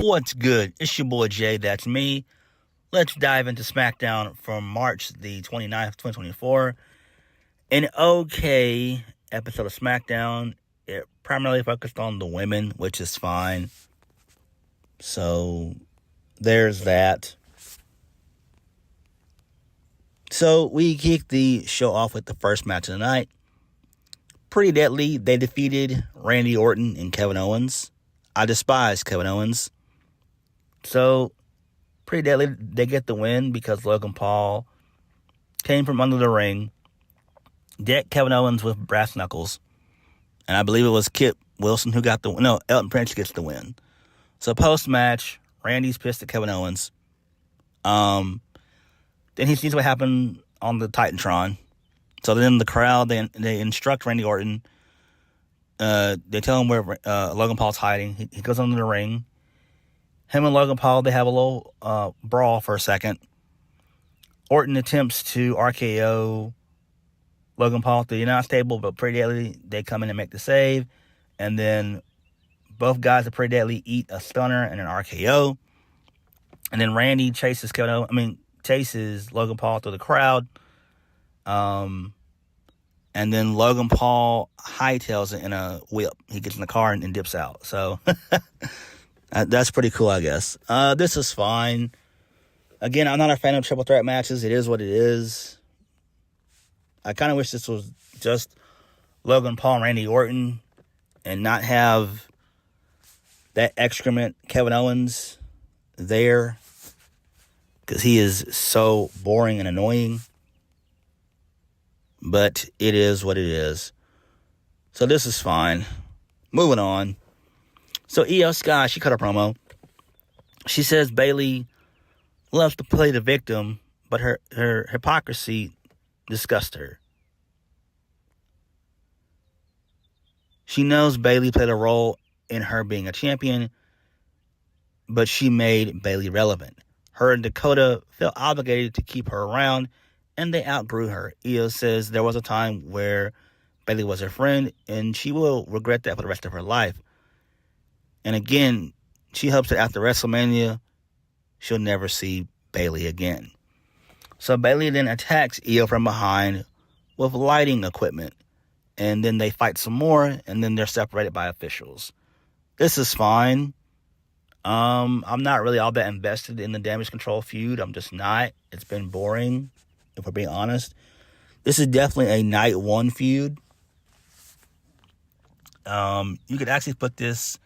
What's good? It's your boy Jay, that's me. Let's dive into Smackdown from March the 29th, 2024. An okay episode of Smackdown. It primarily focused on the women, which is fine. So, there's that. So, we kicked the show off with the first match of the night. Pretty deadly. They defeated Randy Orton and Kevin Owens. I despise Kevin Owens. So, pretty deadly. They get the win because Logan Paul came from under the ring, decked Kevin Owens with brass knuckles, and I believe it was Kip Wilson who got the win. No, Elton Prince gets the win. So, post-match, Randy's pissed at Kevin Owens. Then he sees what happened on the Titantron. So then the crowd, they instruct Randy Orton. They tell him where Logan Paul's hiding. He goes under the ring. Him and Logan Paul, they have a little brawl for a second. Orton attempts to RKO Logan Paul through the announce table, but pretty deadly, they come in and make the save. And then both guys are pretty deadly, eat a stunner and an RKO. And then Randy chases Logan Paul through the crowd. And then Logan Paul hightails it in a whip. He gets in the car and dips out. So, that's pretty cool, I guess. This is fine. Again, I'm not a fan of triple threat matches. It is what it is. I kind of wish this was just Logan Paul and Randy Orton and not have that excrement Kevin Owens there, because he is so boring and annoying. But it is what it is. So this is fine. Moving on. So Io Sky, she cut a promo. She says Bayley loves to play the victim, but her hypocrisy disgusts her. She knows Bayley played a role in her being a champion, but she made Bayley relevant. Her and Dakota felt obligated to keep her around, and they outgrew her. Io says there was a time where Bayley was her friend, and she will regret that for the rest of her life. And again, she hopes that after WrestleMania, she'll never see Bayley again. So Bayley then attacks Io from behind with lighting equipment. And then they fight some more, and then they're separated by officials. This is fine. I'm not really all that invested in the Damage Control feud. I'm just not. It's been boring, if we're being honest. This is definitely a night one feud. You could actually put this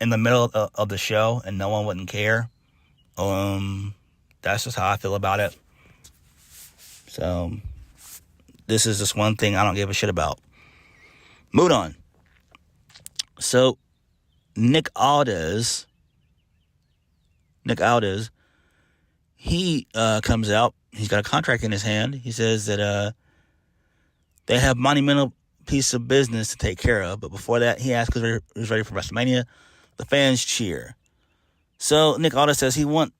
in the middle of the show and no one wouldn't care. That's just how I feel about it. So, this is just one thing I don't give a shit about. Moving on. So, Nick Aldis, he comes out. He's got a contract in his hand. He says that they have monumental piece of business to take care of. But before that, he asks if he's ready for WrestleMania. The fans cheer. So Nick Aldis says when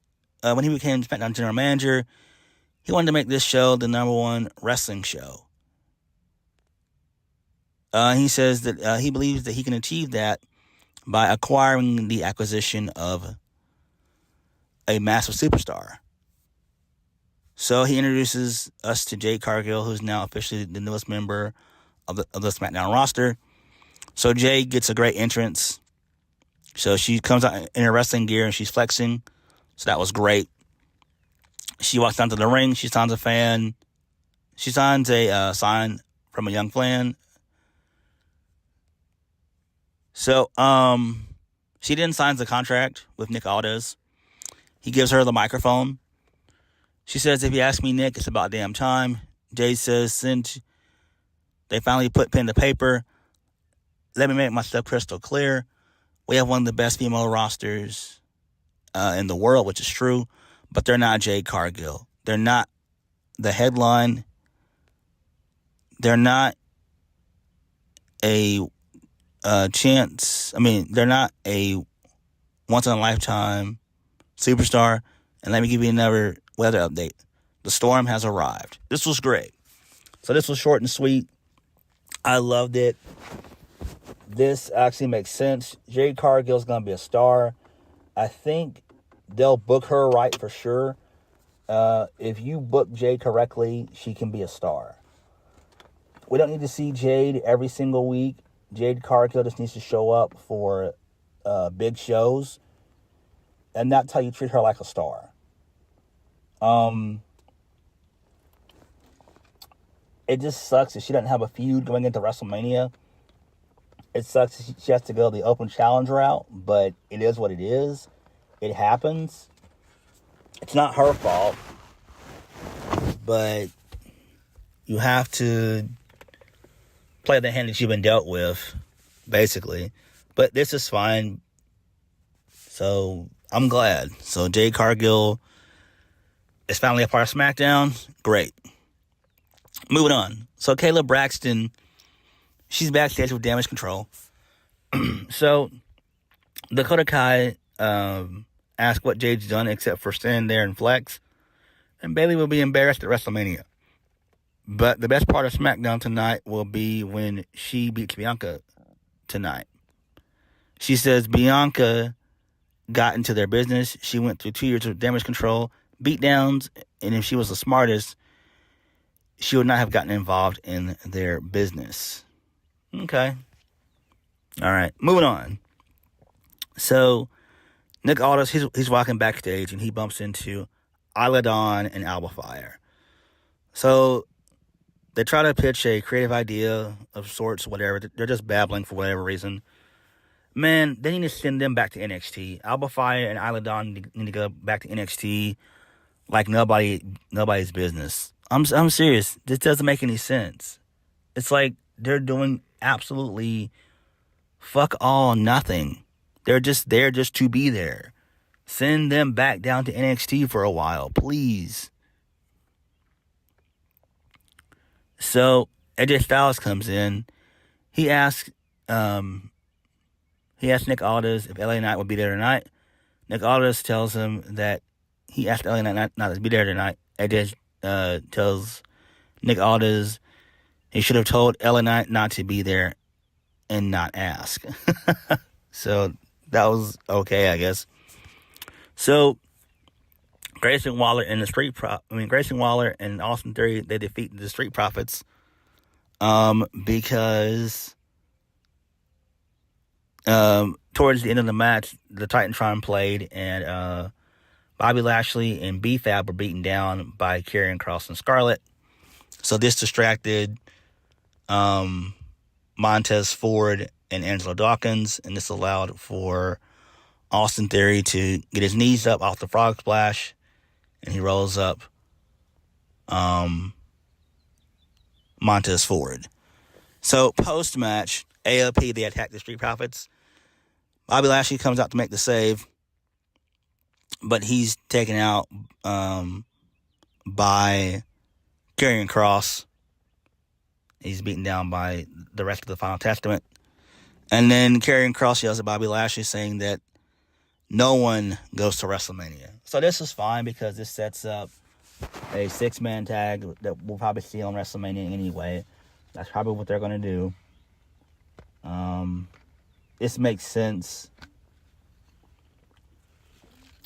he became SmackDown general manager, he wanted to make this show the number one wrestling show. He says that he believes that he can achieve that by acquiring the acquisition of a massive superstar. So he introduces us to Jade Cargill, who's now officially the newest member of the SmackDown roster. So Jade gets a great entrance. So she comes out in her wrestling gear and she's flexing. So that was great. She walks down to the ring. She signs a fan. She signs a sign from a young fan. So she then signs the contract with Nick Aldis. He gives her the microphone. She says, "If you ask me, Nick, it's about damn time." Jay says, "Since they finally put pen to paper, let me make myself crystal clear. We have one of the best female rosters in the world," which is true, but they're not Jade Cargill. They're not the headline. They're not a chance. They're not a once-in-a-lifetime superstar. And let me give you another weather update. The storm has arrived. This was great. So this was short and sweet. I loved it. This actually makes sense. Jade Cargill is going to be a star. I think they'll book her right for sure. If you book Jade correctly, she can be a star. We don't need to see Jade every single week. Jade Cargill just needs to show up for big shows, and that's how you treat her like a star. It just sucks that she doesn't have a feud going into WrestleMania. It sucks that she has to go the open challenge route, but it is what it is. It happens. It's not her fault, but you have to play the hand that you've been dealt with, basically. But this is fine. So I'm glad. So Jade Cargill is finally a part of Smackdown. Great. Moving on. So Kayla Braxton, she's backstage with Damage Control. So Dakota Kai asked what Jade's done except for stand there and flex. And Bayley will be embarrassed at WrestleMania. But the best part of SmackDown tonight will be when she beats Bianca tonight. She says Bianca got into their business. She went through 2 years of Damage Control, beatdowns, and if she was the smartest, she would not have gotten involved in their business. Okay. All right. Moving on. So, Nick Aldis, he's walking backstage, and he bumps into Isla Dawn and Alba Fire. So, they try to pitch a creative idea of sorts, whatever. They're just babbling for whatever reason. Man, they need to send them back to NXT. Alba Fire and Isla Dawn need to go back to NXT like nobody's business. I'm serious. This doesn't make any sense. It's like they're doing absolutely fuck all nothing. They're just there just to be there. Send them back down to NXT for a while, please. So AJ Styles comes in. He asks Nick Aldis if LA Knight would be there tonight. Nick Aldis tells him that he asked LA Knight not to be there tonight. AJ tells Nick Aldis he should have told LA Knight not to be there and not ask. So that was okay, I guess. So Grayson Waller and Austin Theory, they defeat the Street Profits because towards the end of the match, the Titantron played, and Bobby Lashley and B-Fab were beaten down by Karrion Kross and Scarlett. So this distracted Montez Ford and Angelo Dawkins, and this allowed for Austin Theory to get his knees up off the frog splash, and he rolls up Montez Ford. So post-match, AOP, they attack the Street Profits. Bobby Lashley comes out to make the save, but he's taken out by Karrion Kross. He's beaten down by the rest of the Final Testament. And then Karrion Kross yells at Bobby Lashley saying that no one goes to WrestleMania. So this is fine because this sets up a 6-man tag that we'll probably see on WrestleMania anyway. That's probably what they're going to do. This makes sense.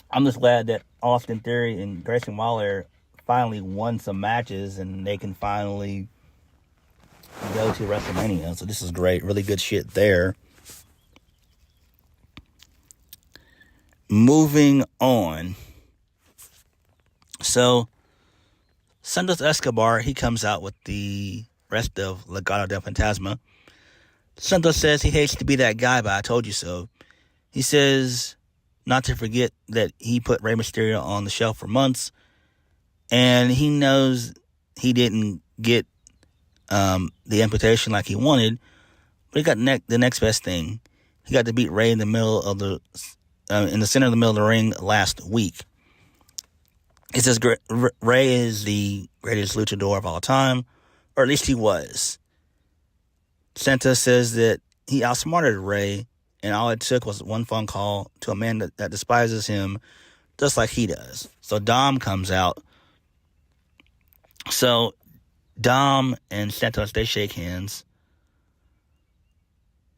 I'm just glad that Austin Theory and Grayson Waller finally won some matches and they can finally go to WrestleMania. So this is great. Really good shit there. Moving on. So, Santos Escobar, he comes out with the rest of Legado del Fantasma. Santos says he hates to be that guy, but I told you so. He says not to forget that he put Rey Mysterio on the shelf for months, and he knows he didn't get the amputation like he wanted, but he got the next best thing. He got to beat Rey in the middle of the in the center of the middle of the ring last week. He says Rey is the greatest luchador of all time, or at least he was. Santos says that he outsmarted Rey, and all it took was one phone call to a man that despises him just like he does. So Dom comes out. So Dom and Santos, they shake hands.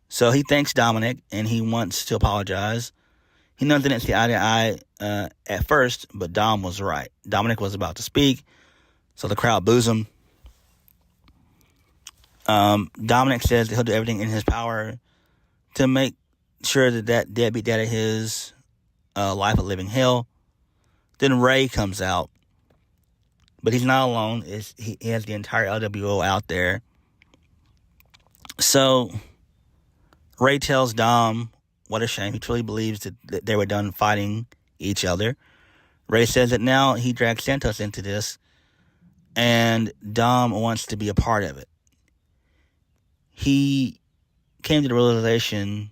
So he thanks Dominic, and he wants to apologize. He knows they didn't see eye to eye at first, but Dom was right. Dominic was about to speak, so the crowd boos him. Dominic says that he'll do everything in his power to make sure that deadbeat dad of his life a living hell. Then Ray comes out, but he's not alone. He has the entire LWO out there. So Ray tells Dom what a shame. He truly believes that they were done fighting each other. Ray says that now he dragged Santos into this, and Dom wants to be a part of it. He came to the realization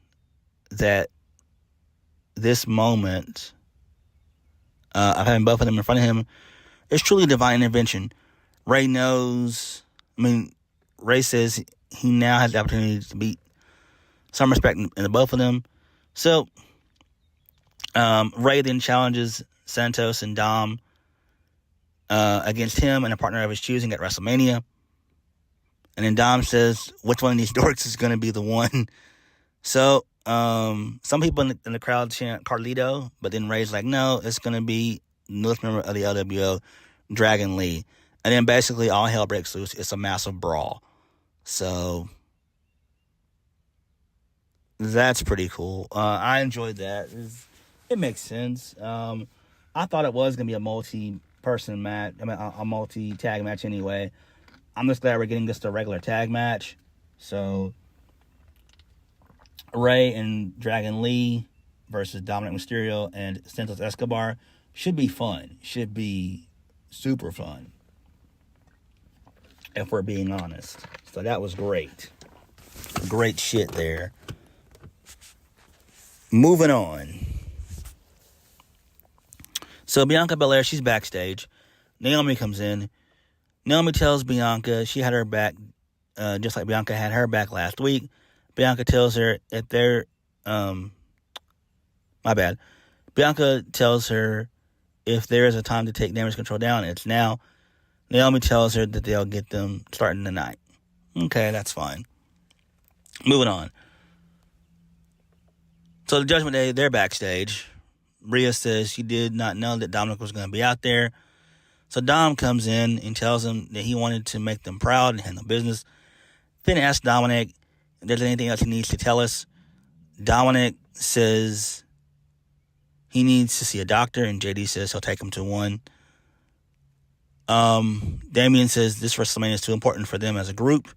that this moment of having both of them in front of him is truly divine intervention. Ray says he now has the opportunity to beat some respect in the both of them. So, Ray then challenges Santos and Dom against him and a partner of his choosing at WrestleMania. And then Dom says, which one of these dorks is going to be the one? So, some people in the crowd chant Carlito, but then Ray's like, no, it's going to be newest member of the LWO, Dragon Lee. And then basically all hell breaks loose. It's a massive brawl. So, that's pretty cool. I enjoyed that. It makes sense. I thought it was going to be a multi-person match. A multi-tag match anyway. I'm just glad we're getting just a regular tag match. So, Ray and Dragon Lee versus Dominic Mysterio and Santos Escobar should be fun. Should be super fun, if we're being honest. So that was great. Great shit there. Moving on. So Bianca Belair, she's backstage. Naomi comes in. Naomi tells Bianca she had her back, just like Bianca had her back last week. Bianca tells her if they're, Bianca tells her if there is a time to take damage control down, it's now. Naomi tells her that they'll get them starting tonight. Okay, that's fine. Moving on. So the Judgment Day, they're backstage. Rhea says she did not know that Dominic was going to be out there. So Dom comes in and tells him that he wanted to make them proud and handle business. Finn asks Dominic if there's anything else he needs to tell us. Dominic says he needs to see a doctor, and JD says he'll take him to one. Damian says this WrestleMania is too important for them as a group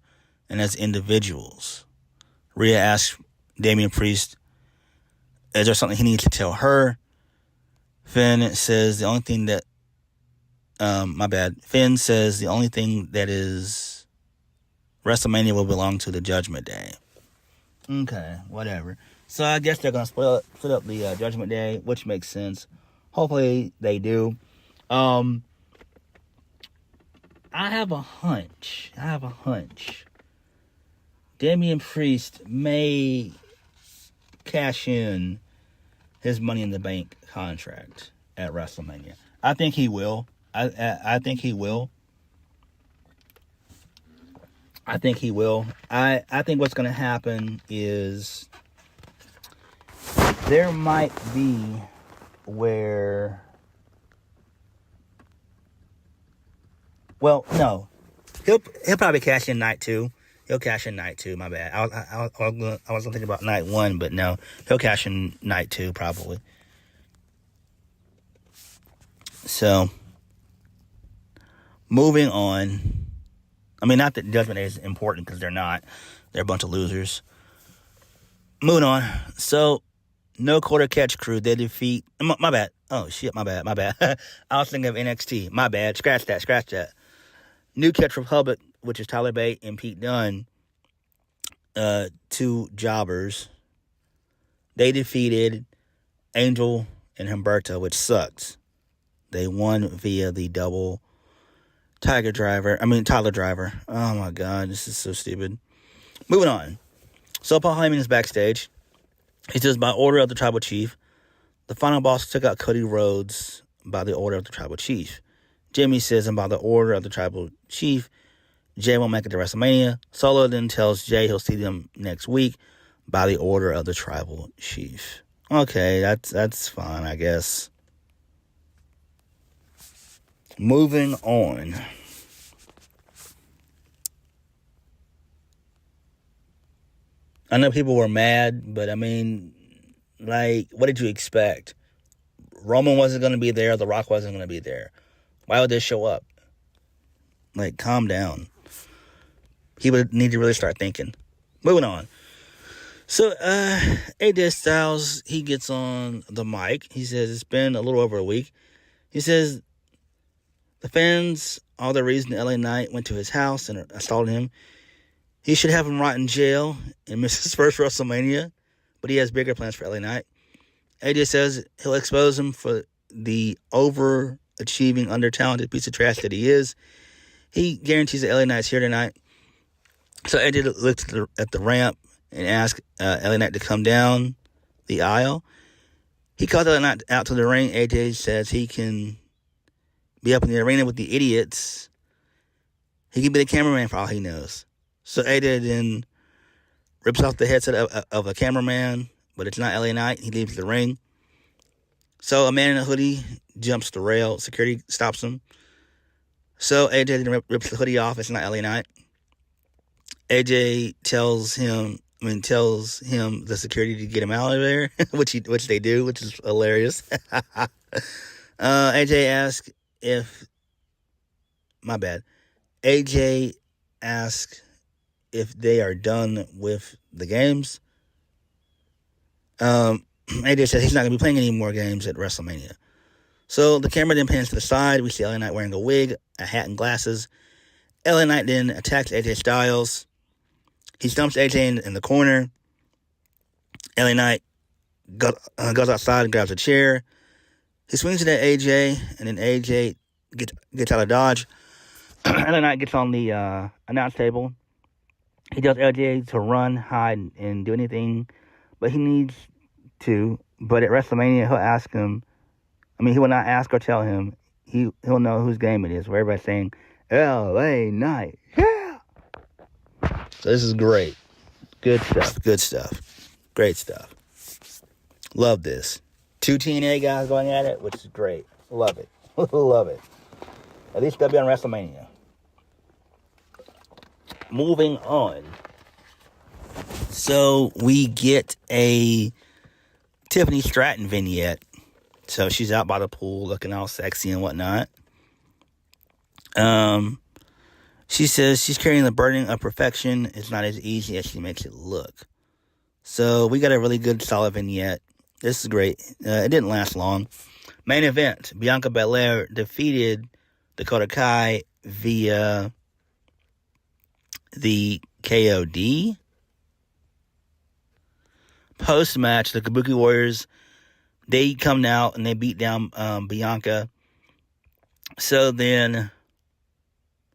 and as individuals. Rhea asks Damian Priest, is there something he needs to tell her? Finn says the only thing that Finn says the only thing that is WrestleMania will belong to the Judgment Day. Okay, whatever. So I guess they're going to split up the Judgment Day, which makes sense. Hopefully they do. I have a hunch. Damian Priest may cash in his Money in the Bank contract at WrestleMania. I think he will. I think he will. I think what's going to happen is there might be where... Well, no. He'll probably cash in night two. My bad. I was thinking about night one, but no. He'll cash in night two, probably. So, moving on. I mean, not that Judgment Day is important, because they're not. They're a bunch of losers. Moving on. So, No Quarter Catch Crew, they defeat... My bad. Oh, shit, my bad. I was thinking of NXT. My bad. Scratch that. New Catch Republic, which is Tyler Bate and Pete Dunne, two jobbers. They defeated Angel and Humberto, which sucks. They won via the double Tyler Driver. Oh my God, this is so stupid. Moving on. So Paul Heyman is backstage. He says, by order of the Tribal Chief, the final boss took out Cody Rhodes by the order of the Tribal Chief. Jimmy says, and by the order of the Tribal Chief, Jay won't make it to WrestleMania. Solo then tells Jay he'll see them next week by the order of the Tribal Chief. Okay, that's fine, I guess. Moving on. I know people were mad, but I mean, like, what did you expect? Roman wasn't going to be there. The Rock wasn't going to be there. Why would they show up? Like, calm down. He would need to really start thinking. Moving on. So, AJ Styles, he gets on the mic. He says it's been a little over a week. He says the fans are the reason LA Knight went to his house and assaulted him. He should have him rot in jail and miss his first WrestleMania, but he has bigger plans for LA Knight. AJ says he'll expose him for the overachieving, under-talented piece of trash that he is. He guarantees that LA Knight's here tonight. So AJ looks at the ramp and asks LA Knight to come down the aisle. He calls LA Knight out to the ring. AJ says he can be up in the arena with the idiots. He can be the cameraman for all he knows. So AJ then rips off the headset of a cameraman, but it's not LA Knight. He leaves the ring. So a man in a hoodie jumps the rail. Security stops him. So AJ then rips the hoodie off. It's not LA Knight. AJ tells him the security to get him out of there, which they do, which is hilarious. AJ asks AJ asks if they are done with the games. AJ says he's not going to be playing any more games at WrestleMania. So the camera then pans to the side. We see LA Knight wearing a wig, a hat, and glasses. LA Knight then attacks AJ Styles. He stumps AJ in the corner. LA Knight goes outside and grabs a chair. He swings it at AJ, and then AJ gets out of dodge. LA Knight gets on the announce table. He tells LJ to run, hide, and do anything, but he needs to. But at WrestleMania, he'll ask him. I mean, he will not ask or tell him. He'll know whose game it is. Where everybody's saying, LA Knight, yeah! So this is great. Good stuff. Great stuff. Love this. 2 TNA guys going at it, which is great. Love it. Love it. At least they'll be on WrestleMania. Moving on. So we get a Tiffany Stratton vignette. So she's out by the pool looking all sexy and whatnot. She says she's carrying the burden of perfection. It's not as easy as she makes it look. So we got a really good, solid vignette. This is great. It didn't last long. Main event. Bianca Belair defeated Dakota Kai via the KOD. Post-match, the Kabuki Warriors, they come out and they beat down Bianca. So then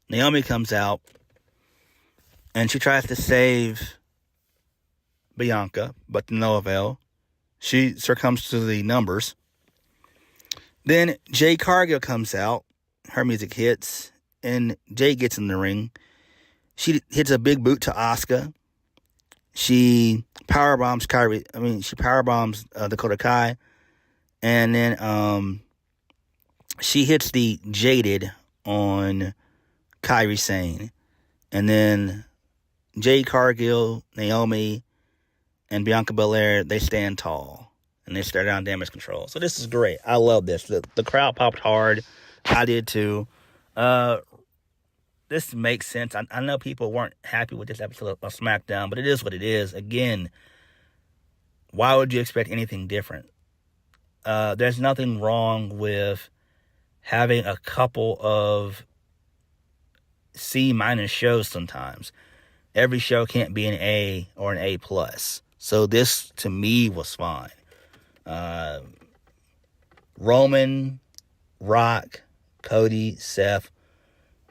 Naomi comes out and she tries to save Bianca, but to no avail. She succumbs to the numbers. Then Jade Cargill comes out. Her music hits, and Jade gets in the ring. She hits a big boot to Asuka. She powerbombs Dakota Kai, and then she hits the Jaded on Kairi Sane, and then Jade Cargill, Naomi, and Bianca Belair, they stand tall, and they stare down Damage Control. So this is great. I love this. The crowd popped hard. I did too. This makes sense. I know people weren't happy with this episode of Smackdown, but it is what it is. Again, why would you expect anything different? There's nothing wrong with having a couple of C- shows sometimes. Every show can't be an A or an A+. So this, to me, was fine. Roman, Rock, Cody, Seth,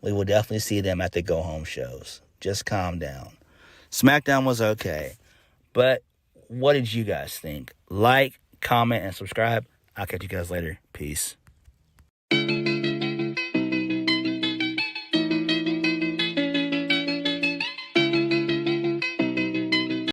we will definitely see them at the go-home shows. Just calm down. SmackDown was okay. But what did you guys think? Like, comment, and subscribe. I'll catch you guys later. Peace.